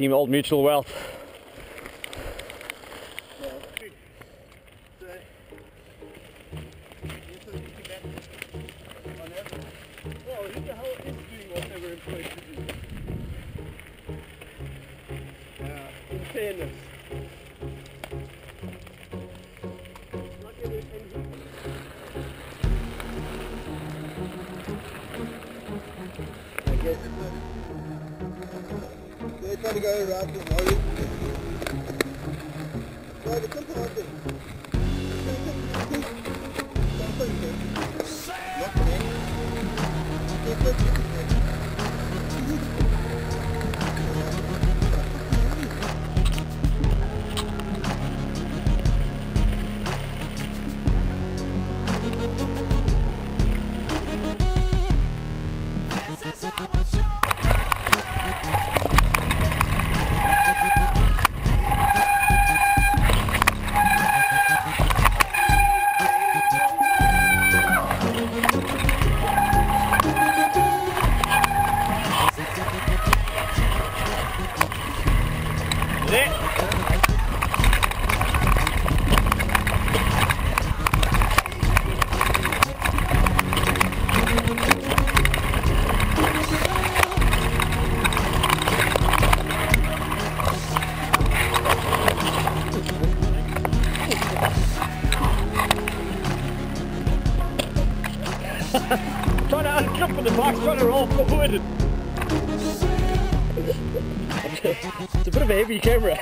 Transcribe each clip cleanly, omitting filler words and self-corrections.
Team Old Mutual Wealth. In fairness. I guess they're trying to go around the lorry. No, but sometimes Trying to unclip with the bike, trying to roll forward. It's a bit of a heavy camera.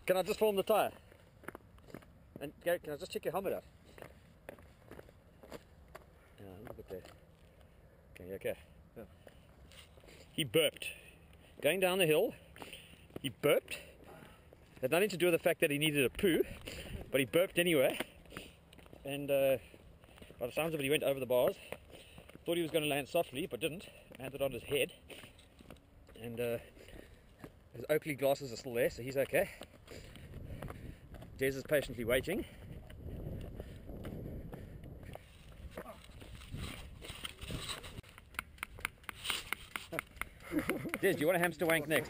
Can I just form the tyre? And Gary, can I just check your helmet out? Yeah, look at that. Okay, okay. Yeah. He burped. Going down the hill, he burped. Had nothing to do with the fact that he needed a poo, but he burped anyway. And by the sounds of it, he went over the bars. Thought he was going to land softly, but didn't. Landed on his head. And his Oakley glasses are still there, so he's okay. Des is patiently waiting. Des, do you want a hamster wank next?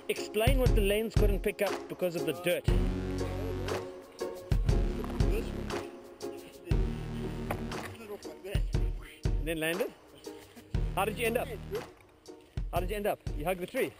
Explain what the lens couldn't pick up because of the dirt. And then landed? How did you end up? How did you end up? You hugged the tree.